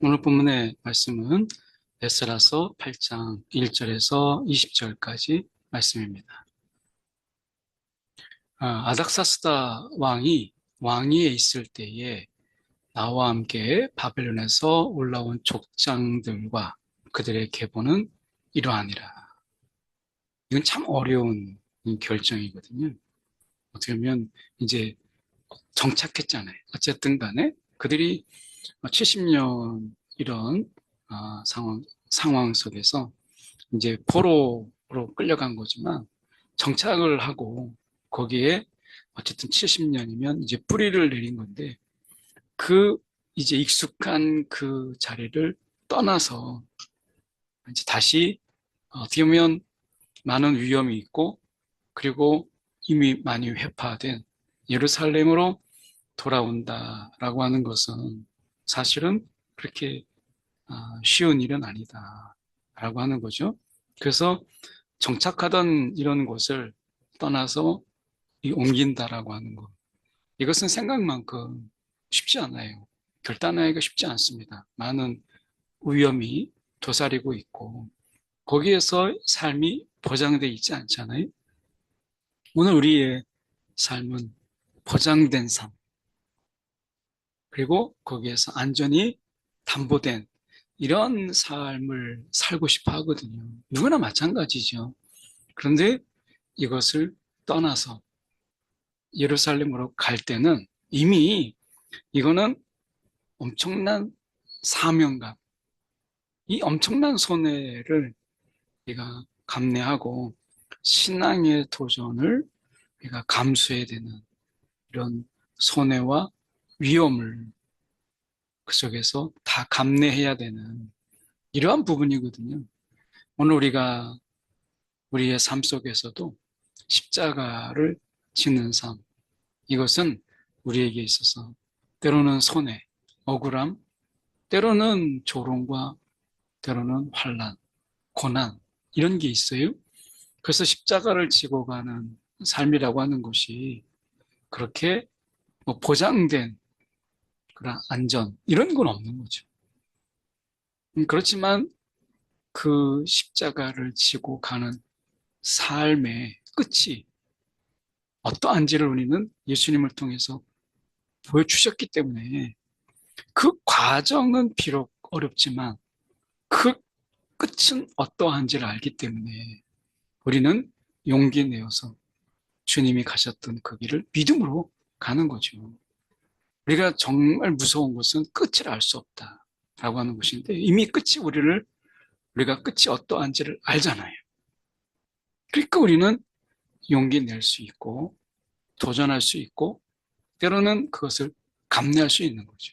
오늘 본문의 말씀은 에스라서 8장 1절에서 20절까지 말씀입니다. 아닥사스다 왕이 왕위에 있을 때에 나와 함께 바벨론에서 올라온 족장들과 그들의 계보는 이러하니라. 이건 참 어려운 결정이거든요. 어떻게 보면 이제 정착했잖아요. 어쨌든 간에 그들이 70년 이런 상황 속에서 이제 포로로 끌려간 거지만 정착을 하고 거기에 어쨌든 70년이면 이제 뿌리를 내린 건데 그 이제 익숙한 그 자리를 떠나서 이제 다시 어떻게 보면 많은 위험이 있고 그리고 이미 많이 회파된 예루살렘으로 돌아온다라고 하는 것은 사실은 그렇게 쉬운 일은 아니다라고 하는 거죠. 그래서 정착하던 이런 곳을 떠나서 옮긴다라고 하는 것. 이것은 생각만큼 쉽지 않아요. 결단하기가 쉽지 않습니다. 많은 위험이 도사리고 있고 거기에서 삶이 보장되어 있지 않잖아요. 오늘 우리의 삶은 보장된 삶, 그리고 거기에서 안전이 담보된 이런 삶을 살고 싶어 하거든요. 누구나 마찬가지죠. 그런데 이것을 떠나서 예루살렘으로 갈 때는 이미 이거는 엄청난 사명감, 이 엄청난 손해를 우리가 감내하고 신앙의 도전을 우리가 감수해야 되는 이런 손해와 위험을 그 속에서 다 감내해야 되는 이러한 부분이거든요. 오늘 우리가 우리의 삶 속에서도 십자가를 지는 삶, 이것은 우리에게 있어서 때로는 손해, 억울함, 때로는 조롱과 때로는 환난, 고난 이런 게 있어요. 그래서 십자가를 지고 가는 삶이라고 하는 것이 그렇게 뭐 보장된 그런 안전 이런 건 없는 거죠. 그렇지만 그 십자가를 지고 가는 삶의 끝이 어떠한지를 우리는 예수님을 통해서 보여주셨기 때문에 그 과정은 비록 어렵지만 그 끝은 어떠한지를 알기 때문에 우리는 용기 내어서 주님이 가셨던 그 길을 믿음으로 가는 거죠. 우리가 정말 무서운 것은 끝을 알 수 없다라고 하는 것인데 이미 끝이 우리가 끝이 어떠한지를 알잖아요. 그러니까 우리는 용기 낼 수 있고 도전할 수 있고 때로는 그것을 감내할 수 있는 거죠.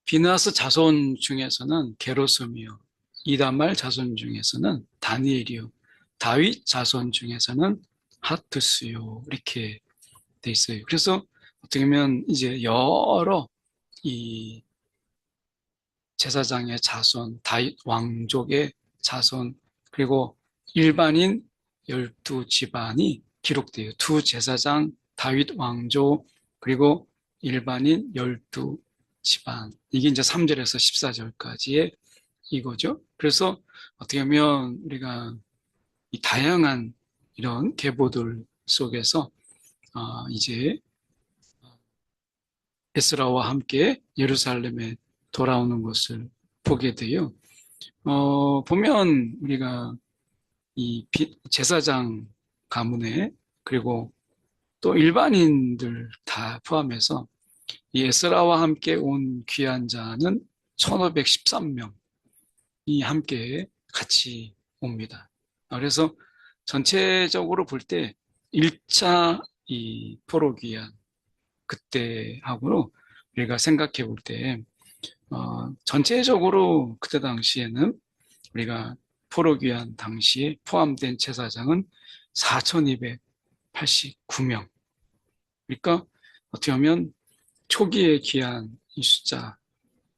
비느하스 자손 중에서는 게로스며 이다말 자손 중에서는 다니엘이요 다윗 자손 중에서는 하투스요 이렇게 돼 있어요. 그래서 어떻게 보면 이제 여러 이 제사장의 자손, 다윗 왕족의 자손, 그리고 일반인 12집안이 기록돼요. 두 제사장, 다윗 왕족, 그리고 일반인 12집안. 이게 이제 3절에서 14절까지의 이거죠. 그래서 어떻게 보면 우리가 이 다양한 이런 계보들 속에서 이제 에스라와 함께 예루살렘에 돌아오는 것을 보게 돼요. 보면 우리가 이 제사장 가문에 그리고 또 일반인들 다 포함해서 이 에스라와 함께 온 귀한 자는 1513명이 함께 같이 옵니다. 그래서 전체적으로 볼 때 1차 이 포로 귀환 그때하고 우리가 생각해 볼 때, 전체적으로 그때 당시에는 우리가 포로 귀환 당시에 포함된 제사장은 4,289명. 그러니까 어떻게 보면 초기에 귀한 이 숫자,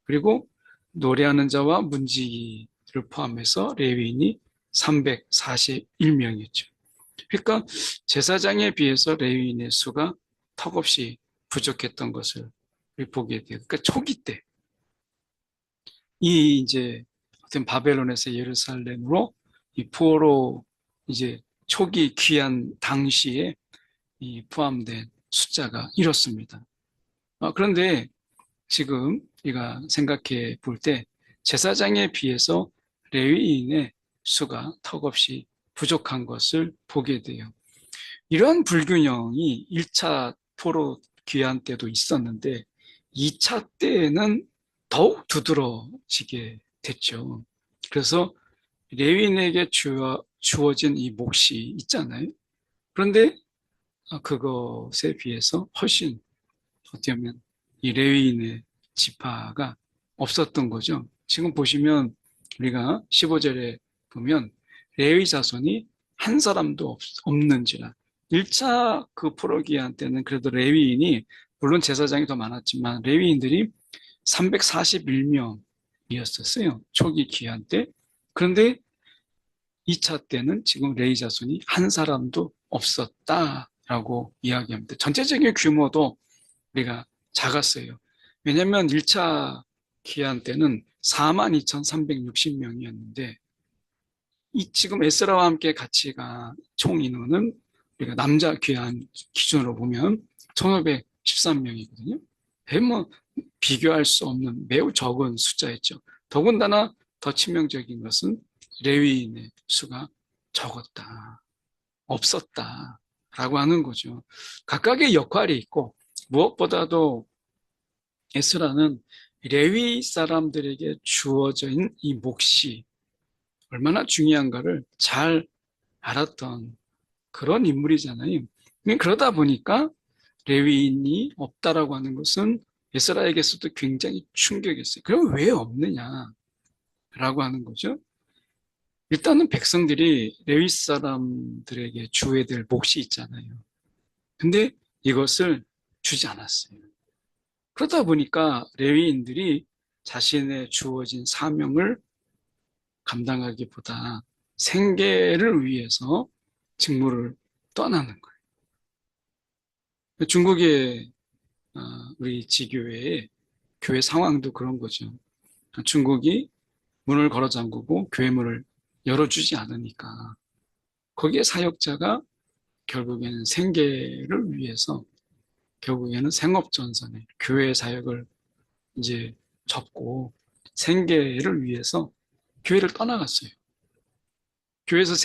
그리고 노래하는 자와 문지기를 포함해서 레위인이 341명이었죠. 그러니까 제사장에 비해서 레위인의 수가 턱없이 부족했던 것을 보게 돼요. 그러니까 초기 때. 이 이제 어떤 바벨론에서 예루살렘으로 이 포로 이제 초기 귀환 당시에 이 포함된 숫자가 이렇습니다. 그런데 지금 우리가 생각해 볼 때 제사장에 비해서 레위인의 수가 턱없이 부족한 것을 보게 돼요. 이러한 불균형이 1차 포로 귀환 때도 있었는데 2차 때에는 더욱 두드러지게 됐죠. 그래서 레위인에게 주어진 이 몫이 있잖아요. 그런데 그것에 비해서 훨씬 어떻게 보면 이 레위인의 지파가 없었던 거죠. 지금 보시면 우리가 15절에 보면 레위 자손이 한 사람도 없는지라. 1차 그 포로기한 때는 그래도 레위인이 물론 제사장이 더 많았지만 레위인들이 341명이었었어요. 초기 기한 때. 그런데 2차 때는 지금 레위 자손이 한 사람도 없었다라고 이야기합니다. 전체적인 규모도 우리가 작았어요. 왜냐하면 1차 기한 때는 42,360명이었는데 이 지금 에스라와 함께 같이 간 총 인원은 우리가 남자 귀한 기준으로 보면 1,513명이거든요. 뭐 비교할 수 없는 매우 적은 숫자였죠. 더군다나 더 치명적인 것은 레위인의 수가 적었다, 없었다라고 하는 거죠. 각각의 역할이 있고 무엇보다도 에스라는 레위 사람들에게 주어진 이 몫이 얼마나 중요한가를 잘 알았던 그런 인물이잖아요. 그러다 보니까 레위인이 없다라고 하는 것은 에스라에게서도 굉장히 충격이었어요. 그럼 왜 없느냐라고 하는 거죠. 일단은 백성들이 레위 사람들에게 주어야 될 몫이 있잖아요. 근데 이것을 주지 않았어요. 그러다 보니까 레위인들이 자신의 주어진 사명을 감당하기보다 생계를 위해서 직무를 떠나는 거예요. 중국의 우리 지교회의 교회 상황도 그런 거죠. 중국이 문을 걸어 잠그고 교회 문을 열어주지 않으니까 거기에 사역자가 결국에는 생계를 위해서 결국에는 생업전선에 교회 사역을 이제 접고 생계를 위해서 교회를 떠나갔어요. 교회에서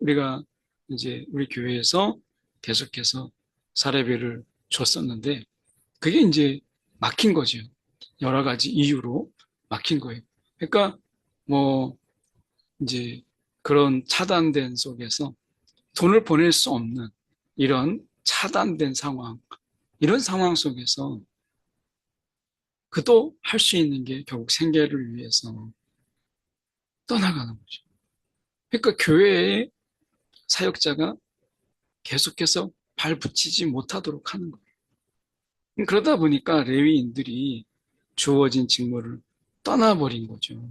우리가 이제 우리 교회에서 계속해서 사례비를 줬었는데 그게 이제 막힌 거죠. 여러 가지 이유로 막힌 거예요. 그러니까 뭐 이제 그런 차단된 속에서 돈을 보낼 수 없는 이런 차단된 상황, 이런 상황 속에서 그도 할 수 있는 게 결국 생계를 위해서 떠나가는 거죠. 그러니까 교회의 사역자가 계속해서 발붙이지 못하도록 하는 거예요. 그러다 보니까 레위인들이 주어진 직무를 떠나버린 거죠.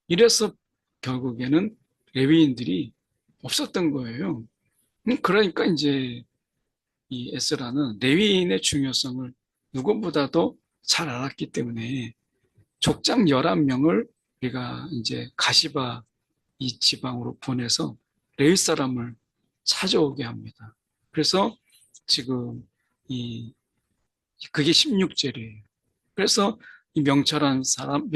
이래서 결국에는 레위인들이 없었던 거예요. 그러니까 이제 이 에스라는 레위인의 중요성을 누구보다도 잘 알았기 때문에 족장 11명을 우리가 이제 가시바 이 지방으로 보내서 레위 사람을 찾아오게 합니다. 그래서 지금 그게 16절이에요. 그래서 이 명철한 사람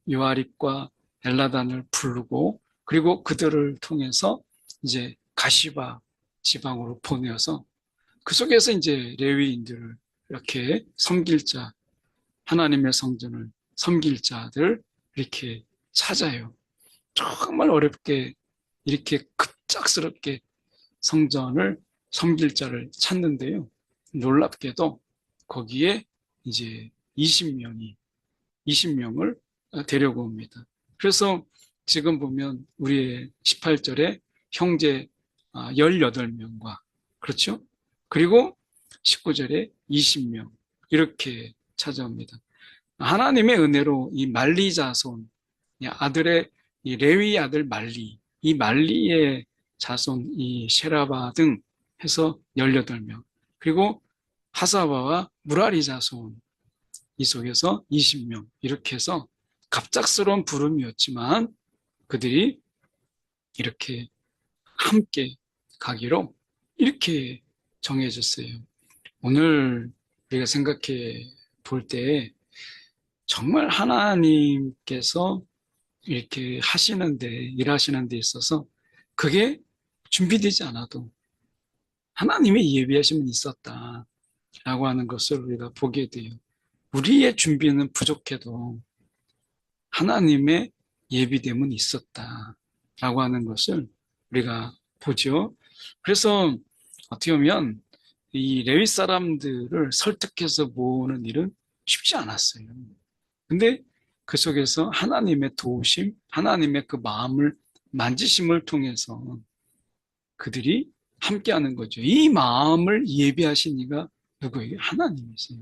요아립과 엘라단을 부르고 그리고 그들을 통해서 이제 가시바 지방으로 보내어서 그 속에서 이제 레위인들을 이렇게 섬길 자, 하나님의 성전을 섬길 자들 이렇게 찾아요. 정말 어렵게 이렇게 급작스럽게 성전을 섬길 자를 찾는데요. 놀랍게도 거기에 이제 20명을 데려고 옵니다. 그래서 지금 보면 우리의 18절에 형제 18명과 그렇죠? 그리고 19절에 20명 이렇게 찾아옵니다. 하나님의 은혜로 이 말리 자손 아들의 이 레위 아들 말리 이 말리의 자손 이 셰라바 등 해서 18명 그리고 하사바와 무라리 자손 이 속에서 20명 이렇게 해서 갑작스러운 부름이었지만 그들이 이렇게 함께 가기로 이렇게 정해졌어요. 오늘 우리가 생각해 볼 때 정말 하나님께서 이렇게 일하시는 데 있어서 그게 준비되지 않아도 하나님의 예비하심은 있었다라고 하는 것을 우리가 보게 돼요. 우리의 준비는 부족해도 하나님의 예비됨은 있었다라고 하는 것을 우리가 보죠. 그래서 어떻게 보면 이 레위 사람들을 설득해서 모으는 일은 쉽지 않았어요. 근데 그 속에서 하나님의 도우심, 하나님의 그 마음을 만지심을 통해서 그들이 함께하는 거죠. 이 마음을 예비하신 이가 누구예요? 하나님이세요.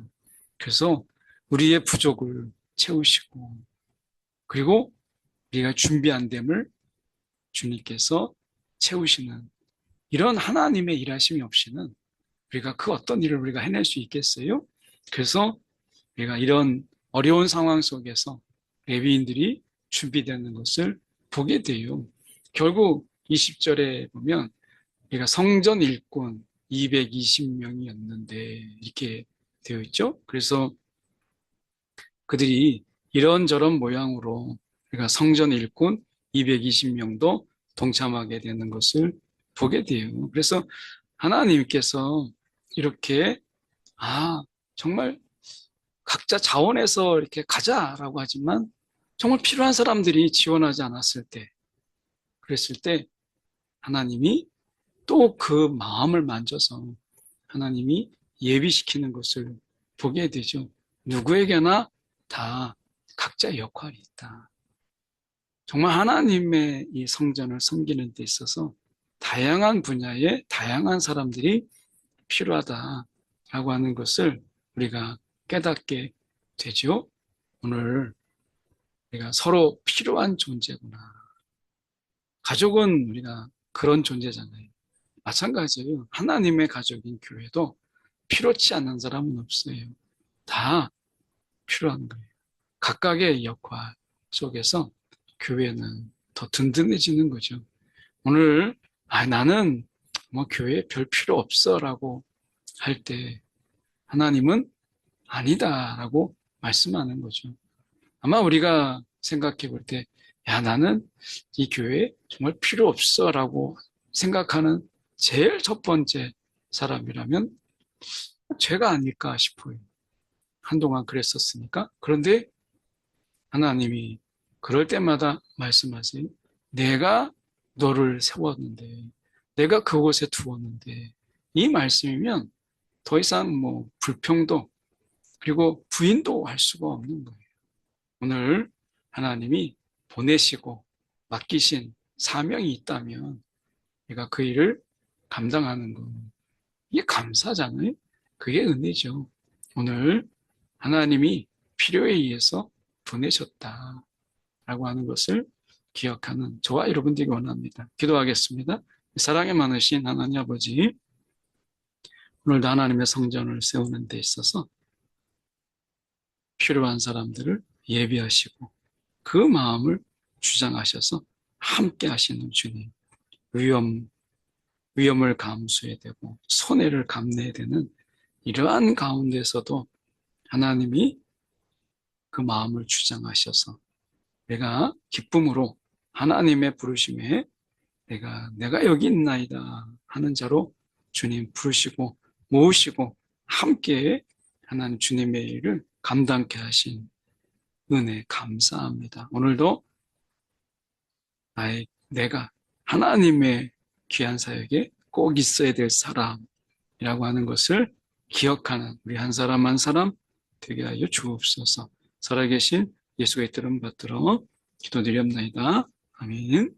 그래서 우리의 부족을 채우시고 그리고 우리가 준비한 됨을 주님께서 채우시는 이런 하나님의 일하심이 없이는 우리가 그 어떤 일을 우리가 해낼 수 있겠어요? 그래서 우리가 이런 어려운 상황 속에서 레위인들이 준비되는 것을 보게 돼요. 결국 20절에 보면 우리가 성전 일꾼 220명이었는데 이렇게 되어 있죠. 그래서 그들이 이런저런 모양으로 우리가 성전 일꾼 220명도 동참하게 되는 것을 보게 돼요. 그래서 하나님께서 이렇게 정말 각자 자원해서 이렇게 가자라고 하지만 정말 필요한 사람들이 지원하지 않았을 때 그랬을 때 하나님이 또 그 마음을 만져서 하나님이 예비시키는 것을 보게 되죠. 누구에게나 다 각자의 역할이 있다. 정말 하나님의 이 성전을 섬기는 데 있어서 다양한 분야의 다양한 사람들이 필요하다라고 하는 것을 우리가 깨닫게 되죠. 오늘 우리가 서로 필요한 존재구나. 가족은 우리가 그런 존재잖아요. 마찬가지예요. 하나님의 가족인 교회도 필요치 않는 사람은 없어요. 다 필요한 거예요. 각각의 역할 속에서 교회는 더 든든해지는 거죠. 오늘 나는 뭐 교회에 별 필요 없어라고 할 때 하나님은 아니다라고 말씀하는 거죠. 아마 우리가 생각해 볼 때, 나는 이 교회에 정말 필요 없어라고 생각하는 제일 첫 번째 사람이라면 제가 아닐까 싶어요. 한동안 그랬었으니까. 그런데 하나님이 그럴 때마다 말씀하세요. 내가 너를 세웠는데, 내가 그곳에 두었는데, 이 말씀이면 더 이상 뭐 불평도 그리고 부인도 할 수가 없는 거예요. 오늘 하나님이 보내시고 맡기신 사명이 있다면 내가 그 일을 감당하는 거 이게 감사잖아요. 그게 은혜죠. 오늘 하나님이 필요에 의해서 보내셨다라고 하는 것을 기억하는 저와 여러분들이 원합니다. 기도하겠습니다. 사랑에 많으신 하나님 아버지, 오늘도 하나님의 성전을 세우는 데 있어서 필요한 사람들을 예비하시고 그 마음을 주장하셔서 함께 하시는 주님, 위험을 감수해야 되고 손해를 감내해야 되는 이러한 가운데서도 하나님이 그 마음을 주장하셔서 내가 기쁨으로 하나님의 부르심에 내가 여기 있나이다 하는 자로 주님 부르시고 모으시고 함께 하나님 주님의 일을 감당케 하신 은혜 감사합니다. 오늘도 내가 하나님의 귀한 사역에 꼭 있어야 될 사람이라고 하는 것을 기억하는 우리 한 사람 한 사람 되게 하여 주옵소서. 살아계신 예수의 이름 받들어 기도드렸나이다. 아멘.